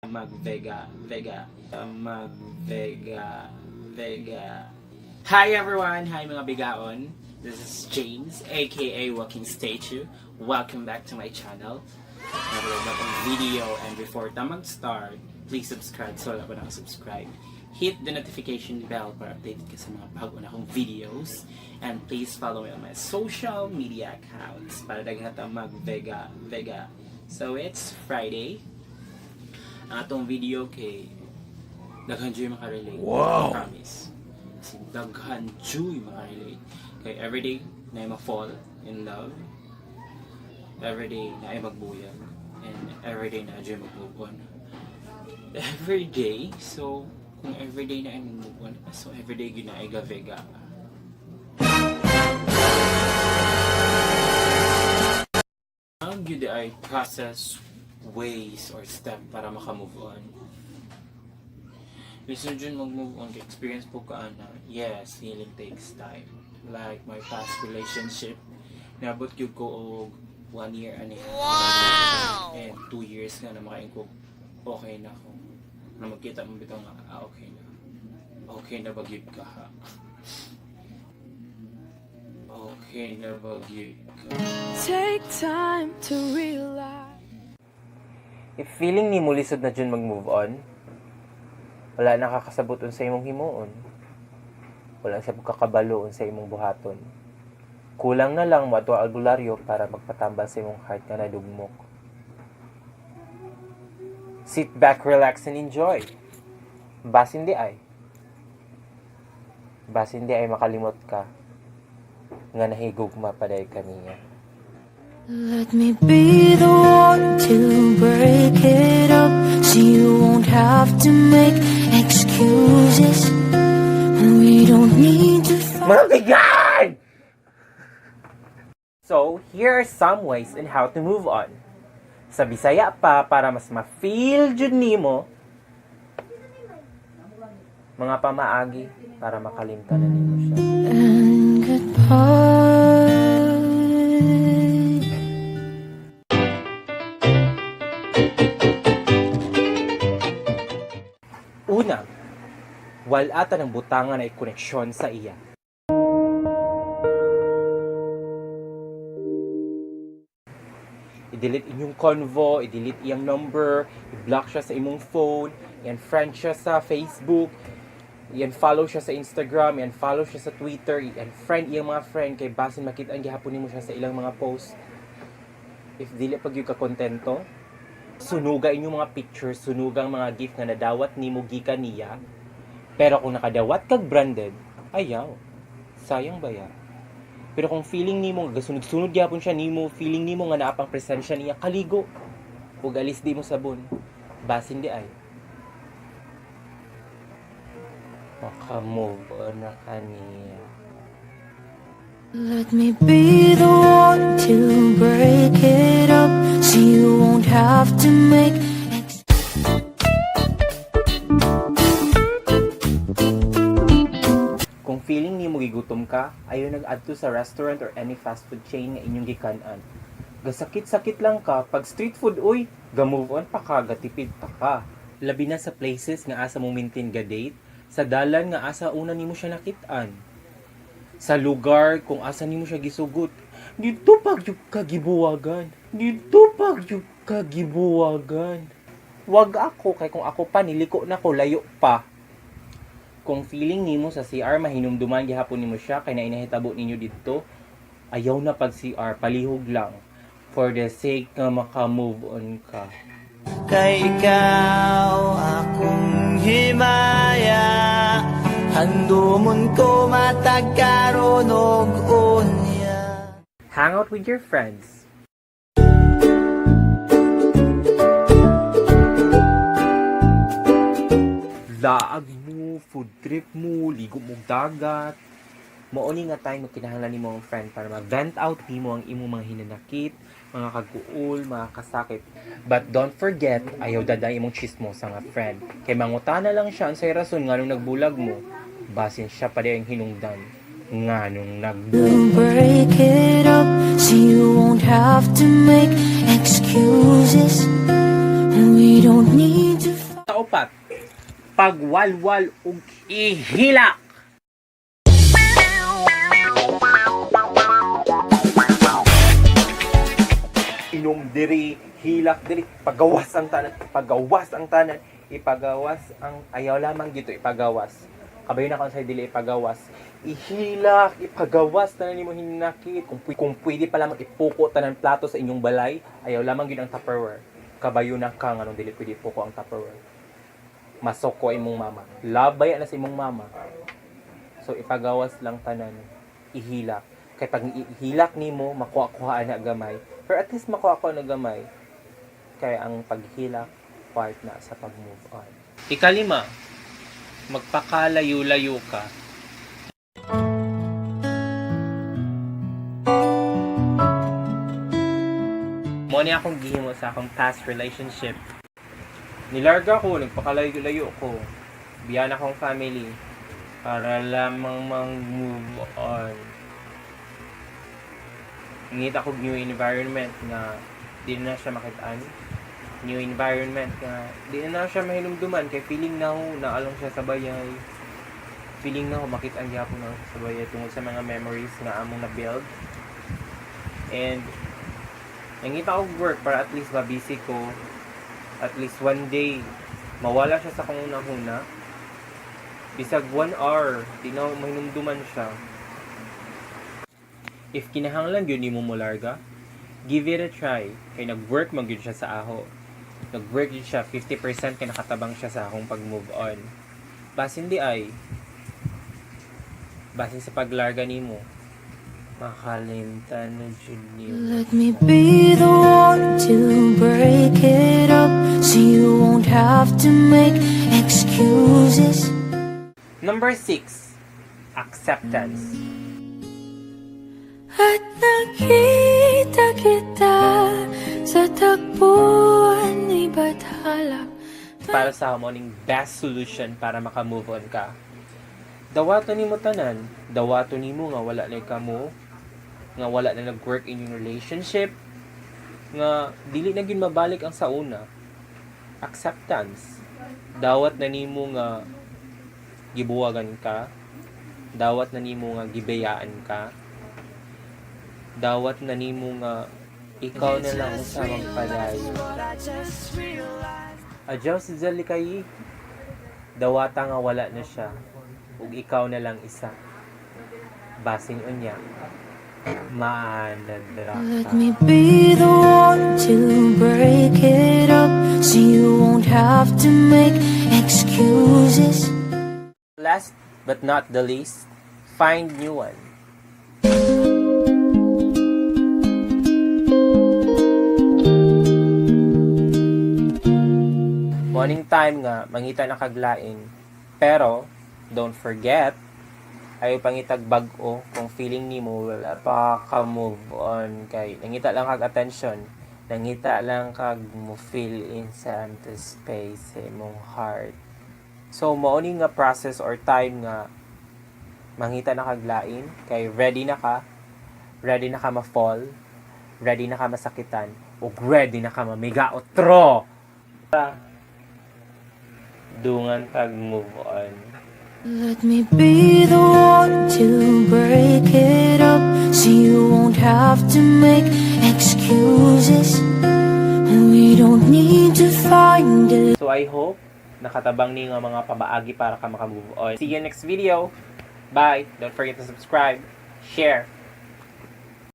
Vega. Hi everyone! Hi mga Bigaon! This is James, aka Walking Statue. Welcome back to my channel. Nagulog na akong video, and before ta mag-start, please subscribe so wala pa nakasubscribe. Hit the notification bell para updated ka sa mga bago na akong videos. And please follow me on my social media accounts para daghan ta mag-Vega. So it's Friday. Ang atong video kay daghan joy makarelate. Wow! I promise. Kasi daghan joy makarelate. Kay everyday na ma-fall in love. Everyday na ay magbuyag. And everyday na joy mag-move on. Everyday, so kung everyday na ay mag-move on, so everyday yun na ay gavega. Ang yun ay process, ways, or step para maka-move on. Listen dyan mag-move on, experience po ka na, yes, healing takes time. Like my past relationship, nabot yun ko og 1 year and a half. Wow! And 2 years nga na makain ko, okay na ako. Na magkita mo bitaw nga, okay na. Okay na bagyod ka ha. Okay na bagyod ka. Take time to realize. If feeling ni mo lisod na dyan mag-move on, wala nakakasabuton sa imong himuon. Wala sa pagkakabaloon sa imong buhaton. Kulang na lang mo ato albularyo para magpatambal sa imong heart nga nadugmok. Sit back, relax, and enjoy. Basin di ay makalimot ka nga nahigugma paday kaniya. Let me be the one to break it up, so you won't have to make excuses. We don't need to Mabigan! So, here are some ways in how to move on. Sa Bisaya pa, para mas ma-feel jud nimo, mga pamaagi para makalimtan na nimo siya. And goodbye. Una, walata ng butangan ay koneksyon sa iya. I-delete inyong convo, i-delete iyang number, i-block siya sa imong phone, i-unfriend siya sa Facebook, i-unfollow siya sa Instagram, i-unfollow siya sa Twitter, i-unfriend iyang mga friend, kay basin makita ang gihapon nimo siya sa ilang mga post. If dili pag yung kakontento, sunuga inyong mga pictures, sunuga ang mga gift nga nadawat nimo gikan niya. Pero kung nakadawat kag branded, ayaw. Sayang ba ya? Pero kung feeling nimo nga sunod-sunod gyapon siya nimo, feeling nimo nga naa pang presensya niya, kaligo. Ug alis di mo sabon. Basin di ay. Maka-move on na kaniya. Let me be the one to break it up, so you won't have to make Kung feeling nimo gigutom ka, ayaw nag-adto sa restaurant or any fast food chain nga inyong gikanan. Gasakit-sakit lang ka, pag street food, uy, ga-move on pa ka, gatipid pa ka. Labi na sa places nga asa mo maintain ga date, sa dalan nga asa una nimo siya nakitaan. Sa lugar kung asa nimo siya gisugot, dito pag yung kagibuwagan. Dito pag yung kagibuwagan. Wag ako, kay kung ako pa, niliko na ko, layo pa. Kung feeling nimo sa CR mahinumduman gihapon nimo siya kay nainahitabo ninyo dito, ayaw na pag CR, palihog lang for the sake nga maka-move on ka. Kay ikaw akong himaya, handumon ko matag karon og unya. Hang out with your friends. Laag mo, food trip mo, ligo mo dagat. Mauni nga tayo kinahanglan nimo ang friend para mag-vent out nimo ang imong mga hinanakit, mga kaguol, mga kasakit. But don't forget, ayaw daday imong chismosa nga friend. Kay mangutana lang siya ang say rason nganong nagbulag mo. Basin siya pa ang hinungdan nganong nagbulag. break it up, so you won't have to make excuses. We don't need to Sa upat, pagwalwal ug ihilak. Inom diri, hilak diri, pagawas ang tanan, ipagawas ang ayaw lamang gito ipagawas. Kabayo na kung sa dili ipagawas, ihilak, ipagawas tanan nimo hinakit. Kung pwede pa lamang ipuko tanan plato sa inyong balay, ayaw lamang gyud ang Tupperware. Kabayo na ka nga dili pwede ipuko ang Tupperware. Masoko imong mama, labay na sa imong mama. So ipagawas lang tanan, ihilak. Kay pag ihilak nimo makuha-kuhaan na gamay. Pero at least makuha na gamay. Kaya ang paghilak part na sa pag-move on. Ikalima, magpakalayo-layo ka. Mo ni akong gihimo sa akong past relationship. Nilarga ko, nagpakalayo-layo ko. Biyan akong family para lamang mag-move on. Ngita ko new environment na di na siya makitaan. New environment na di na siya mahinumduman kay feeling na ako naalong siya sa bayay. Feeling na ako makitaan niya ako na sa bayay tungkol sa mga memories na among na-build. And nangita ko work para at least mabisi ko. At least one day mawala siya sa kung una-una. Bisag 1 hour, di na mahinumduman siya. If kinahanglan yun ni mo larga, give it a try. Kay nag-work man yun siya sa aho. Nag-work yun siya, 50% kay nakatabang siya sa akong pag-move on. Basin di ay, basin sa paglarga ni mo, makalimtan na dyan niyo. let me be the one to break it up, so you won't have to make excuses. Number 6, acceptance. At nakita kita sa tagpuan ni Bathala. Para sa morning best solution para maka-move on ka. Dawato ni mo tanan, dawato ni mo nga wala na kamo, nga wala na nag-work in your relationship, nga dili na gyud mabalik ang sa una. Acceptance. Dawat na nimo nga gibuwagan ka, dawat na nimo nga gibayaan ka, dawat na nimo nga ikaw na lang sa magpadayo. Adyaw si Zali kay dawata nga wala na siya ug ikaw na lang isa. Basin unya maanad Let RAKA. me be the one to break it up, so you won't have to make excuses. Last but not the least, find new one. Morning time nga, mangita na kaglain. Pero, don't forget, ayaw pangitag bag-o kung feeling ni mo wala pa ka move on kay nangita lang kag attention, nangita lang kag mo feel inside the space sa imong heart. So, mauni nga process or time nga mangita na kaglain kay ready na ka ma-fall, ready na ka masakitan, ug ready na ka mamiga otro. Dungan kag move on. Let me be the one to break it up, so you won't have to make excuses. We don't need to find it. So I hope nakatabang ni nga mga pabaagi para ka maka-move on. See you next video. Bye. Don't forget to subscribe, share,